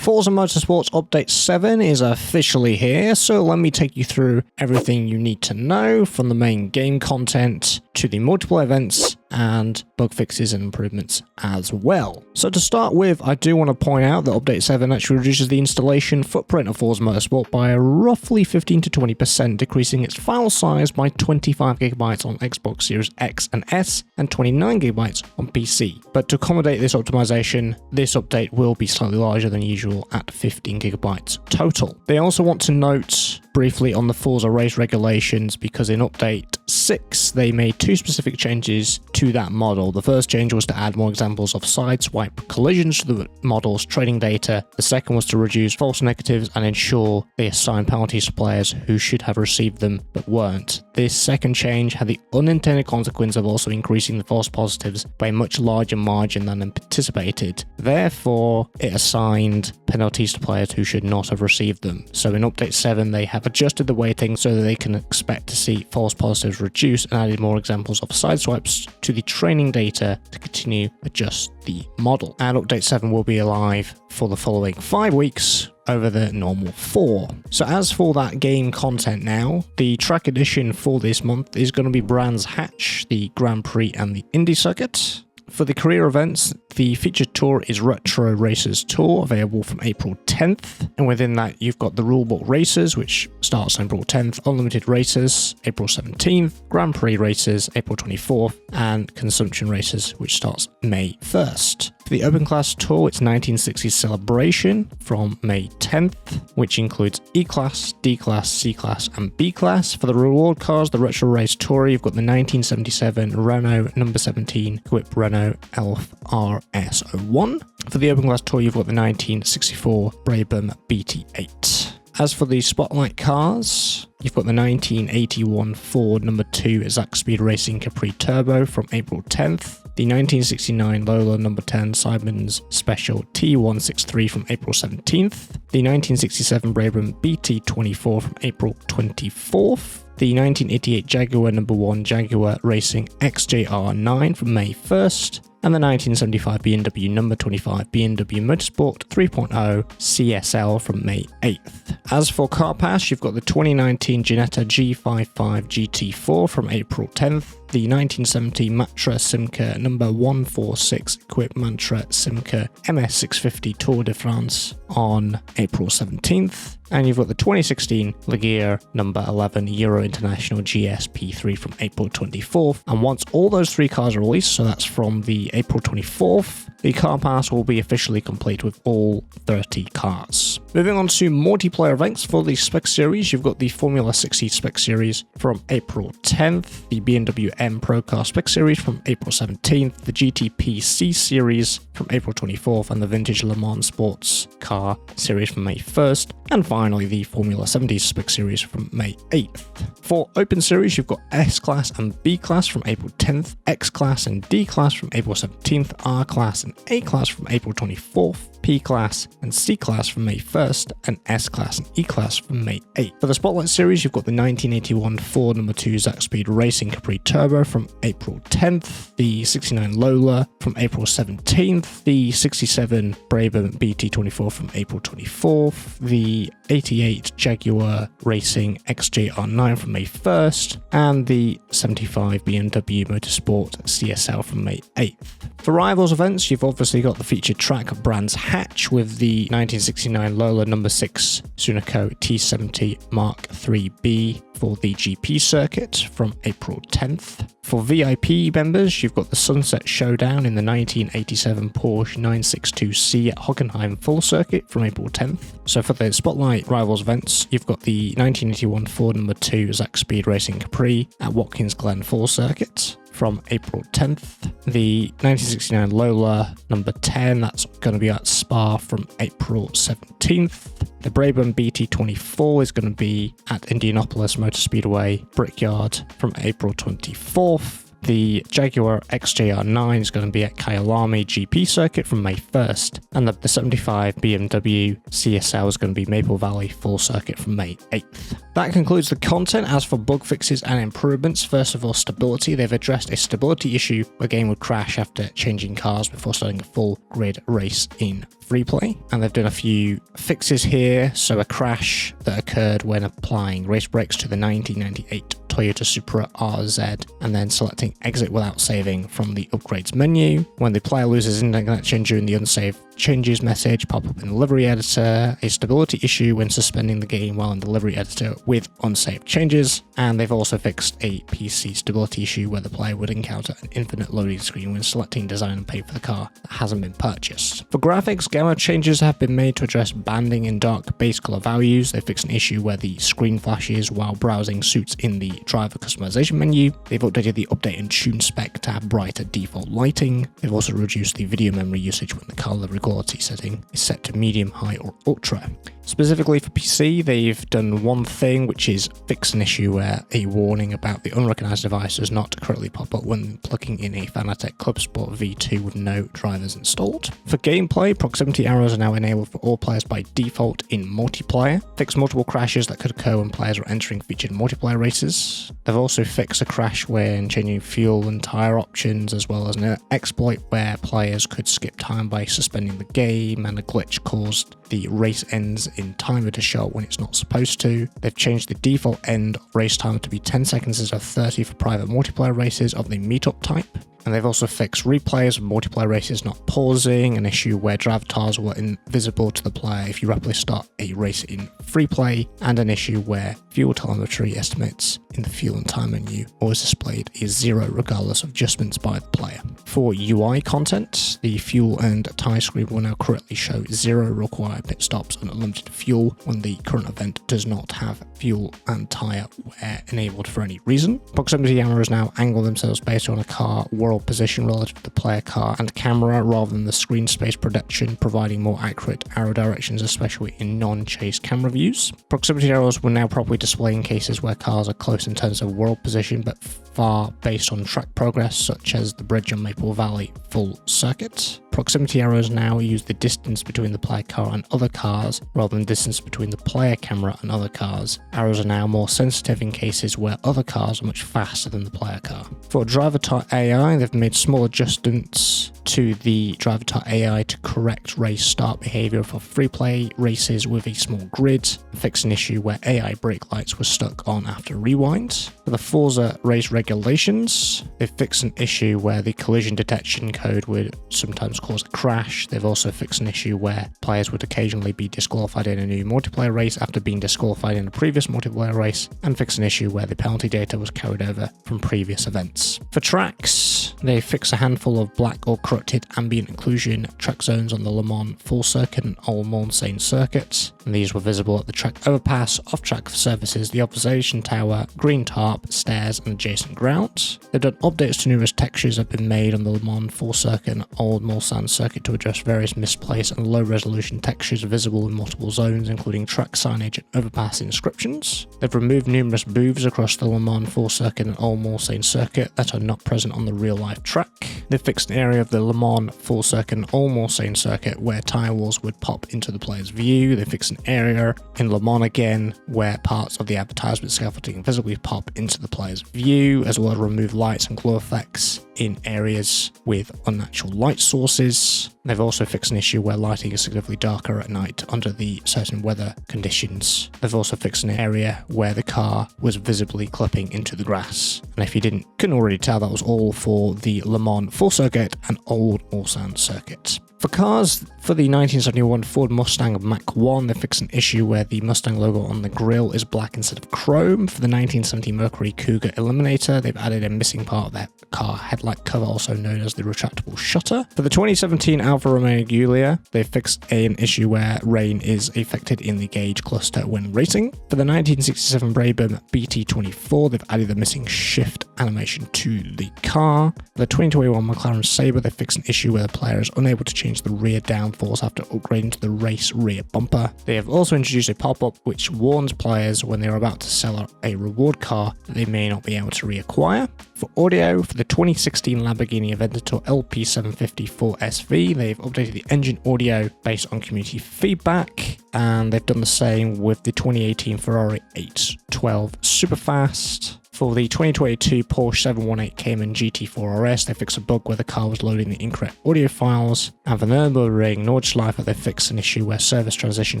Forza Motorsport Update 7 is officially here, so let me take you through everything you need to know from the main game content to the multiplayer events and bug fixes and improvements as well. So to start with, I do want to point out that Update 7 actually reduces the installation footprint of Forza Motorsport by a roughly 15 to 20%, decreasing its file size by 25GB on Xbox Series X and S and 29GB on PC. But to accommodate this optimization, this update will be slightly larger than usual at 15GB total. They also want to note briefly on the Forza race regulations because in Update 6 they made two specific changes to that model. The first change was to add more examples of sideswipe collisions to the model's training data. The second was to reduce false negatives and ensure they assign penalties to players who should have received them but weren't. This second change had the unintended consequence of also increasing the false positives by a much larger margin than anticipated. Therefore, it assigned penalties to players who should not have received them. So in Update 7 they have adjusted the weighting so that they can expect to see false positives reduced and added more examples of sideswipes to the training data to continue adjust the model. And Update 7 will be alive for the following 5 weeks over the normal 4. So as for that game content now, the track edition for this month is going to be Brands Hatch, the Grand Prix and the Indy Circuit. For the career events, the featured tour is Retro Racers Tour, available from April 10th. And within that, you've got the Rulebook Races, which starts on April 10th, Unlimited Races, April 17th, Grand Prix Races, April 24th, and Consumption Races, which starts May 1st. For the Open Class Tour, it's 1960s Celebration from May 10th, which includes E-Class, D-Class, C-Class, and B-Class. For the reward cars, the Retro Race Tour, you've got the 1977 Renault number 17 equipped Renault Elf RS01. For the Open Class Tour, you've got the 1964 Brabham BT8. As for the Spotlight cars, you've got the 1981 Ford number 2 Zack Speed Racing Capri Turbo from April 10th. The 1969 Lola number 10 Simon's Special T163 from April 17th, the 1967 Brabham BT24 from April 24th, the 1988 Jaguar number 1 Jaguar Racing XJR9 from May 1st, and the 1975 BMW number 25 BMW Motorsport 3.0 CSL from May 8th. As for Car Pass, you've got the 2019 Ginetta G55 GT4 from April 10th, the 1970 Matra Simca number 146 equipped Matra Simca MS650 Tour de France on April 17th, and you've got the 2016 Ligier number 11 Euro International GSP3 from April 24th. And once all those three cars are released, so that's from the April 24th, the car pass will be officially complete with all 30 cars. Moving on to multiplayer events for the Spec Series, you've got the Formula 60 Spec Series from April 10th, the BMW M Pro Car Spec Series from April 17th, the GTP C Series from April 24th, and the Vintage Le Mans Sports Car Series from May 1st, and finally the Formula 70 Spec Series from May 8th. For Open Series, you've got S-Class and B-Class from April 10th, X-Class and D-Class from April 17th, R-Class and A-Class from April 24th, P-Class and C-Class from May 1st, and S-Class and E-Class from May 8th. For the Spotlight Series, you've got the 1981 Ford number 2 Zack Speed Racing Capri Turbo from April 10th, the 69 Lola from April 17th, the 67 Brabham BT24 from April 24th, the 88 Jaguar Racing XJR9 from May 1st, and the 75 BMW Motorsport CSL from May 8th. For Rivals events, you've obviously got the featured track Brands Hatch with the 1969 Lola number 6 Sunoco T70 Mark 3B for the GP circuit from April 10th. For VIP members, you've got the Sunset Showdown in the 1987 Porsche 962C at Hockenheim Full Circuit from April 10th. So for the Spotlight Rivals events, you've got the 1981 Ford number 2 Zack Speed Racing Capri at Watkins Glen Full Circuit from April 10th. The 1969 Lola number 10, that's going to be at Spa from April 17th. The Brabham BT24 is going to be at Indianapolis Motor Speedway Brickyard from April 24th. the Jaguar XJR9 is going to be at Kyalami GP circuit from May 1st, and the 75 BMW CSL is going to be Maple Valley full circuit from May 8th. That concludes the content. As for bug fixes and improvements, first of all, stability. They've addressed a stability issue where a game would crash after changing cars before starting a full grid race in free play. And they've done a few fixes here. So a crash that occurred when applying race brakes to the 1998 Toyota Supra RZ and then selecting exit without saving from the upgrades menu. When the player loses internet connection during the unsaved changes message pop up in the livery editor, a stability issue when suspending the game while in the livery editor with unsaved changes, and they've also fixed a PC stability issue where the player would encounter an infinite loading screen when selecting design and pay for the car that hasn't been purchased. For graphics, gamma changes have been made to address banding in dark base color values. They fixed an issue where the screen flashes while browsing suits in the driver customization menu. They've updated the update and tune spec to have brighter default lighting. They've also reduced the video memory usage when the color quality setting is set to medium, high, or ultra. Specifically for PC, they've done one thing, which is fix an issue where a warning about the unrecognized device does not correctly pop up when plugging in a Fanatec Club Sport V2 with no drivers installed. For gameplay, proximity arrows are now enabled for all players by default in multiplayer. Fixed multiple crashes that could occur when players are entering featured multiplayer races. They've also fixed a crash when changing fuel and tire options, as well as an exploit where players could skip time by suspending the game, and a glitch caused the race ends in timer to show up when it's not supposed to. They've changed the default end of race timer to be 10 seconds instead of 30 for private multiplayer races of the meetup type. And they've also fixed replays of multiplayer races not pausing, an issue where driver tires were invisible to the player if you rapidly start a race in free play, and an issue where fuel telemetry estimates in the fuel and time menu always displayed is 0 regardless of adjustments by the player. For UI content, the fuel and tire screen will now correctly show 0 required pit stops and unlimited fuel when the current event does not have fuel and tire wear enabled for any reason. Proximity cameras now angle themselves based on a car world position relative to the player, car, and camera rather than the screen space projection, providing more accurate arrow directions, especially in non-chase camera views. Proximity arrows will now properly display in cases where cars are close in terms of world position but far based on track progress, such as the bridge on Maple Valley full circuit. Proximity arrows now use the distance between the player car and other cars rather than distance between the player camera and other cars. Arrows are now more sensitive in cases where other cars are much faster than the player car. For driver tire AI, they've made small adjustments to the driver tire AI to correct race start behavior for free play races with a small grid, fix an issue where AI brake lights were stuck on after rewind. For the Forza race regulations, they've fixed an issue where the collision detection code would sometimes cause a crash. They've also fixed an issue where players would occasionally be disqualified in a new multiplayer race after being disqualified in a previous multiplayer race, and fixed an issue where the penalty data was carried over from previous events. For tracks, they fixed a handful of black or corrupted ambient occlusion track zones on the Le Mans full circuit and Old Montsane circuits, and these were visible at the track overpass, off-track surfaces, the observation tower, green tarp, stairs, and adjacent grounds. They've done updates to numerous textures that have been made on the Le Mans full circuit and Old Montsane circuit to address various misplaced and low-resolution textures visible in multiple zones, including track signage and overpass inscriptions. They've removed numerous booths across the Le Mans full circuit and Old Montsane circuit that are not present on the real-life track. They've fixed an area of the Le Mans full circuit and Old Montsane circuit where tyre walls would pop into the player's view. They fixed an area in Le Mans again where parts of the advertisement scaffolding visibly pop into the player's view, as well as remove lights and glow effects in areas with unnatural light sources. They've also fixed an issue where lighting is significantly darker at night under the certain weather conditions. They've also fixed an area where the car was visibly clipping into the grass. And if you couldn't already tell, that was all for the Le Mans full circuit and Old Montsane circuit. For cars, for the 1971 Ford Mustang Mach 1, they fixed an issue where the Mustang logo on the grille is black instead of chrome. For the 1970 Mercury Cougar Eliminator, they've added a missing part of their car headlight cover, also known as the retractable shutter. For the 2017 Alfa Romeo Giulia, they fixed an issue where rain is affected in the gauge cluster when racing. For the 1967 Brabham BT24, they've added the missing shift animation to the car. For the 2021 McLaren Sabre, they fixed an issue where the player is unable to change change the rear downforce after upgrading to the race rear bumper. They have also introduced a pop-up which warns players when they are about to sell a reward car that they may not be able to reacquire. For audio, for the 2016 Lamborghini Aventador LP750 4SV, they've updated the engine audio based on community feedback, and they've done the same with the 2018 Ferrari 812 Superfast. For the 2022 Porsche 718 Cayman GT4 RS, they fixed a bug where the car was loading the incorrect audio files. And for Nürburgring Nordschleife, they fixed an issue where service transition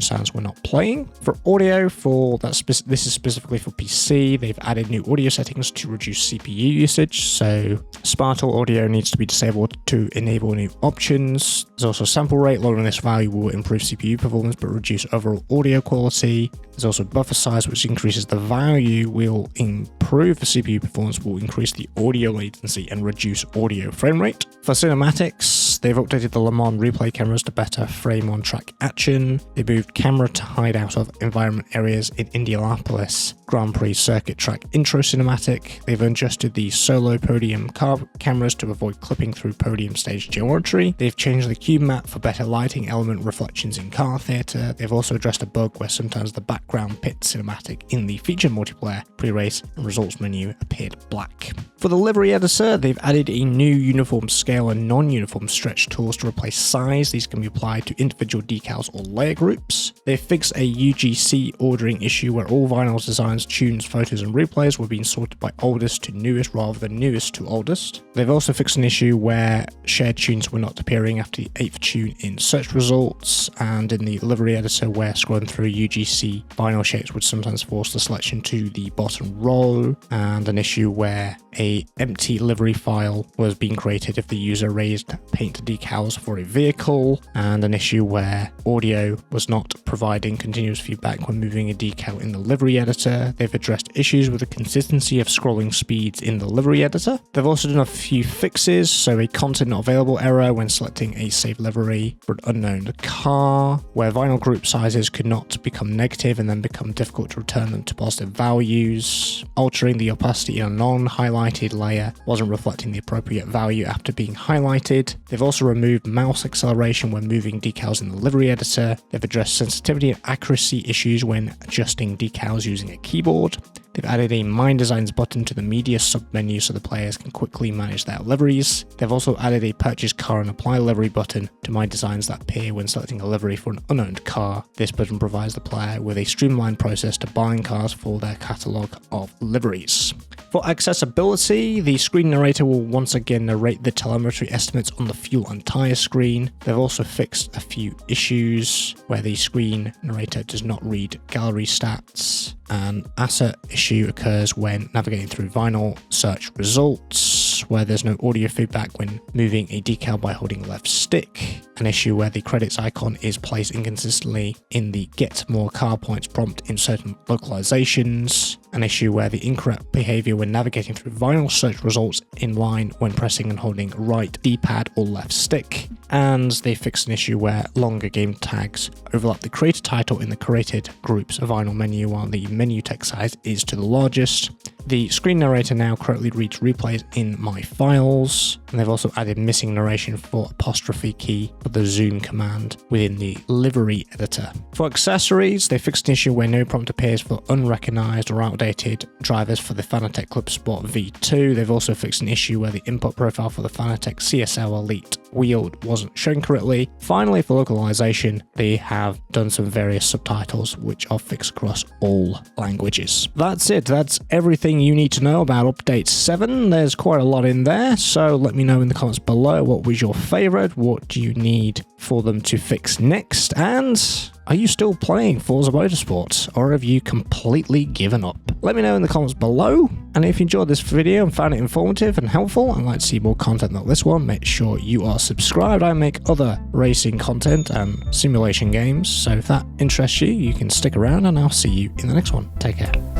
sounds were not playing. For audio, this is specifically for PC, they've added new audio settings to reduce CPU usage. So Spartal audio needs to be disabled to enable new options. There's also sample rate. Lowering this value will improve CPU performance but reduce overall audio quality. There's also buffer size, which increases the value, will improve the CPU performance, will increase the audio latency and reduce audio frame rate. For cinematics, they've updated the Le Mans replay cameras to better frame on track action. They moved camera to hide out of environment areas in Indianapolis Grand Prix circuit track intro cinematic. They've adjusted the solo podium car cameras to avoid clipping through podium stage geometry. They've changed the cube map for better lighting element reflections in car theatre. They've also addressed a bug where sometimes the background pit cinematic in the featured multiplayer pre-race and results menu appeared black. For the livery editor, they've added a new uniform scale and non-uniform stretch tools to replace size. These can be applied to individual decals or layer groups. They've fixed a UGC ordering issue where all vinyl designs, tunes, photos and replays were being sorted by oldest to newest rather than newest to oldest. They've also fixed an issue where shared tunes were not appearing after the 8th tune in search results, and in the livery editor where scrolling through UGC vinyl shapes would sometimes force the selection to the bottom row, and an issue where a empty livery file was being created if the user raised paint decals for a vehicle, and an issue where audio was not providing continuous feedback when moving a decal in the livery editor. They've addressed issues with the consistency of scrolling speeds in the livery editor. They've also done a few fixes, so a content not available error when selecting a saved livery for an unknown car, where vinyl group sizes could not become negative and then become difficult to return them to positive values. Altering the opacity in a non-highlighted layer wasn't reflecting the appropriate value after being highlighted. They've also removed mouse acceleration when moving decals in the livery editor. They've addressed sensitivity and accuracy issues when adjusting decals using a keyboard. They've added a Mind Designs button to the media submenu so the players can quickly manage their liveries. They've also added a Purchase Car and Apply Livery button to My Designs that appear when selecting a livery for an unowned car. This button provides the player with a streamlined process to buying cars for their catalogue of liveries. For accessibility, the screen narrator will once again narrate the telemetry estimates on the fuel and tyre screen. They've also fixed a few issues where the screen narrator does not read gallery stats. An asset issue occurs when navigating through vinyl search results, where there's no audio feedback when moving a decal by holding left stick. An issue where the credits icon is placed inconsistently in the Get More Car Points prompt in certain localizations. An issue where the incorrect behavior when navigating through vinyl search results in line when pressing and holding right D-pad or left stick. And they fixed an issue where longer game tags overlap the creator title in the created group's vinyl menu while the menu text size is to the largest. The screen narrator now correctly reads replays in My Files, and they've also added missing narration for apostrophe key for the zoom command within the livery editor. For accessories, they fixed an issue where no prompt appears for unrecognized or outdated drivers for the Fanatec Club Sport V2. They've also fixed an issue where the input profile for the Fanatec CSL Elite wheel wasn't shown correctly. Finally, for localization, they have done some various subtitles which are fixed across all languages. That's it. That's everything you need to know about Update 7. There's quite a lot in there, so let me know in the comments below what was your favorite, what do you need for them to fix next, and are you still playing Forza Motorsport, or have you completely given up? Let me know in the comments below, and if you enjoyed this video and found it informative and helpful and like to see more content like this one, make sure you are subscribed. I make other racing content and simulation games, so if that interests you, you can stick around and I'll see you in the next one. Take care.